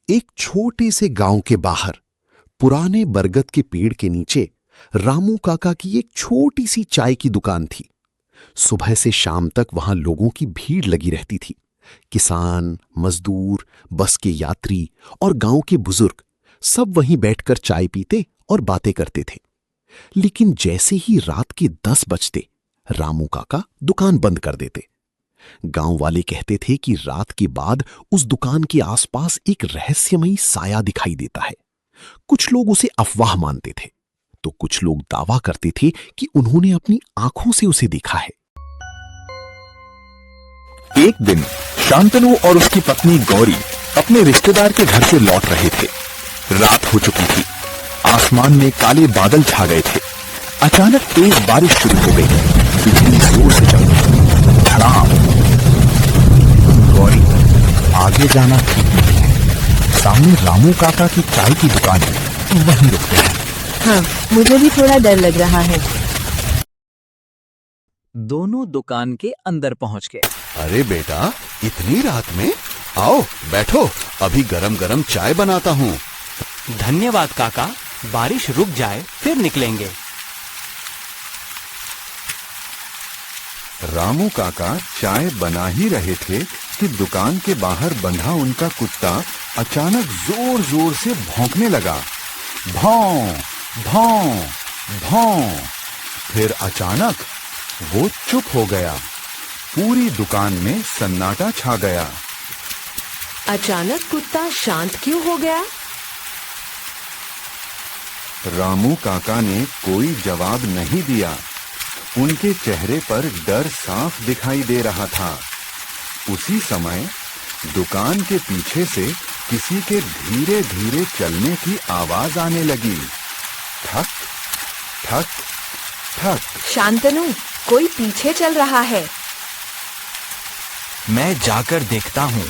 एक छोटे से गांव के बाहर पुराने बरगद के पेड़ के नीचे रामू काका की एक छोटी सी चाय की दुकान थी। सुबह से शाम तक वहां लोगों की भीड़ लगी रहती थी। किसान, मजदूर, बस के यात्री और गांव के बुजुर्ग सब वहीं बैठकर चाय पीते और बातें करते थे। लेकिन जैसे ही रात के 10 बजते रामू काका दुकान बंद कर देते। गांव वाले कहते थे कि रात के बाद उस दुकान के आसपास एक रहस्यमयी साया दिखाई देता है। कुछ लोग उसे अफवाह मानते थे, तो कुछ लोग दावा करते थे कि उन्होंने अपनी आंखों से उसे देखा है। एक दिन शांतनु और उसकी पत्नी गौरी अपने रिश्तेदार के घर से लौट रहे थे। रात हो चुकी थी, आसमान में काले बादल छा गए थे। अचानक तेज बारिश शुरू हो गई, बिजली जोर से चमकी, धड़ाम। गौरी, आगे जाना ठीक नहीं है। सामने रामू काका की चाय की दुकान है, वहीं रुकते हैं। हाँ, मुझे भी थोड़ा डर लग रहा है। दोनों दुकान के अंदर पहुंच गए। अरे बेटा, इतनी रात में? आओ बैठो, अभी गरम गरम चाय बनाता हूँ। धन्यवाद काका, बारिश रुक जाए फिर निकलेंगे। रामू काका चाय बना ही रहे थे कि दुकान के बाहर बंधा उनका कुत्ता अचानक जोर जोर से भौंकने लगा। भौं भौं भौं। फिर अचानक वो चुप हो गया। पूरी दुकान में सन्नाटा छा गया। अचानक कुत्ता शांत क्यों हो गया? रामू काका ने कोई जवाब नहीं दिया। उनके चेहरे पर डर साफ दिखाई दे रहा था। उसी समय दुकान के पीछे से किसी के धीरे धीरे चलने की आवाज आने लगी। ठक ठक ठक। शांतनु, कोई पीछे चल रहा है। मैं जाकर देखता हूँ।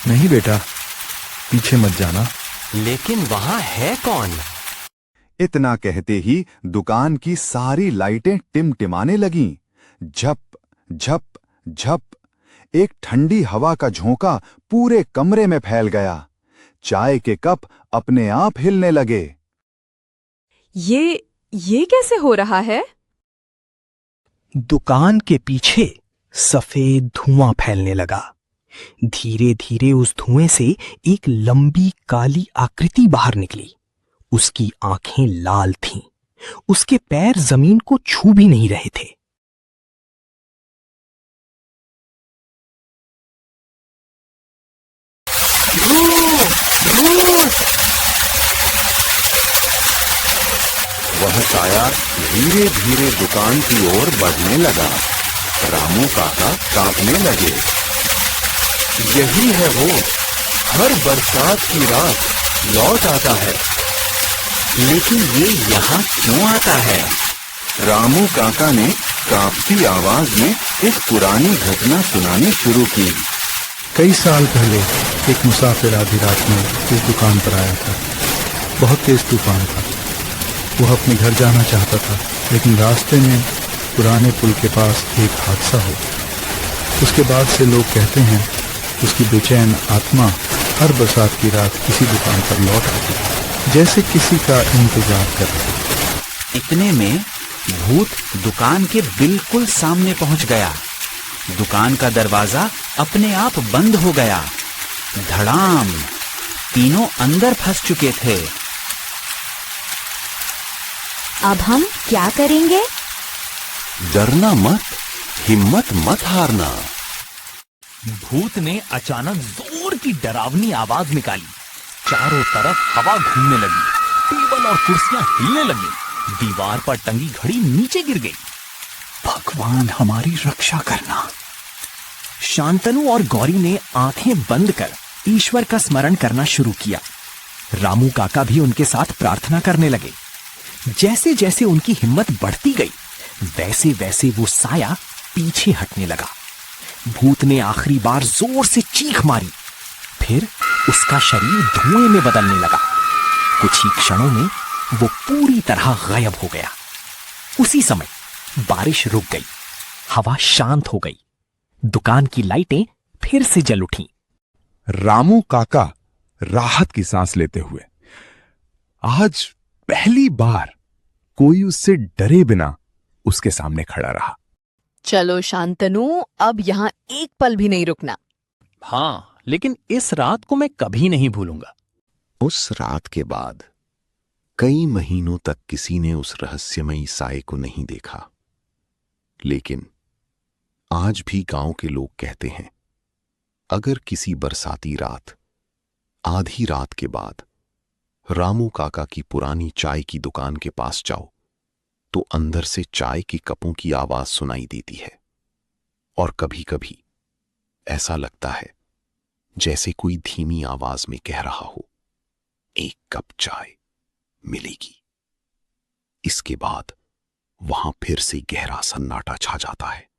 नहीं बेटा, पीछे मत जाना। लेकिन वहाँ है कौन? इतना कहते ही दुकान की सारी लाइटें टिमटिमाने लगीं। झप झप झप। एक ठंडी हवा का झोंका पूरे कमरे में फैल गया। चाय के कप अपने आप हिलने लगे। ये कैसे हो रहा है? दुकान के पीछे सफेद धुआं फैलने लगा। धीरे धीरे उस धुएं से एक लंबी काली आकृति बाहर निकली। उसकी आंखें लाल थीं। उसके पैर जमीन को छू भी नहीं रहे थे। वह साया धीरे धीरे दुकान की ओर बढ़ने लगा। रामू काका कांपने लगे। यही है वो, हर बरसात की रात लौट आता है। लेकिन ये यहाँ क्यों आता है? रामू काका ने कांपती आवाज में एक पुरानी घटना सुनानी शुरू की। कई साल पहले एक मुसाफिर आधी रात में इस दुकान पर आया था। बहुत तेज तूफान था। वह अपने घर जाना चाहता था, लेकिन रास्ते में पुराने पुल के पास एक हादसा हो। उसके बाद से लोग कहते हैं उसकी बेचैन आत्मा हर बरसात की रात किसी दुकान पर लौट आती है, जैसे किसी का इंतजार कर रही। इतने में भूत दुकान के बिल्कुल सामने पहुंच गया। दुकान का दरवाजा अपने आप बंद हो गया। धड़ाम। तीनों अंदर फंस चुके थे। अब हम क्या करेंगे? डरना मत, हिम्मत मत हारना। भूत ने अचानक जोर की डरावनी आवाज निकाली। चारों तरफ हवा घूमने लगी। टेबल और कुर्सियां हिलने लगी। दीवार पर टंगी घड़ी नीचे गिर गई। भगवान हमारी रक्षा करना। शांतनु और गौरी ने आंखें बंद कर ईश्वर का स्मरण करना शुरू किया। रामू काका भी उनके साथ प्रार्थना करने लगे। जैसे जैसे उनकी हिम्मत बढ़ती गई, वैसे वैसे वो साया पीछे हटने लगा। भूत ने आखिरी बार जोर से चीख मारी। फिर उसका शरीर धुएं में बदलने लगा। कुछ ही क्षणों में वो पूरी तरह गायब हो गया। उसी समय बारिश रुक गई। हवा शांत हो गई। दुकान की लाइटें फिर से जल उठीं। रामू काका राहत की सांस लेते हुए। आज पहली बार कोई उससे डरे बिना उसके सामने खड़ा रहा। चलो शांतनु, अब यहाँ एक पल भी नहीं रुकना। हाँ, लेकिन इस रात को मैं कभी नहीं भूलूंगा। उस रात के बाद कई महीनों तक किसी ने उस रहस्यमयी साए को नहीं देखा, लेकिन आज भी गांव के लोग कहते हैं, अगर किसी बरसाती रात आधी रात के बाद रामू काका की पुरानी चाय की दुकान के पास जाओ तो अंदर से चाय के कपों की आवाज सुनाई देती है, और कभी-कभी ऐसा लगता है जैसे कोई धीमी आवाज में कह रहा हो, एक कप चाय मिलेगी। इसके बाद वहां फिर से गहरा सन्नाटा छा जाता है।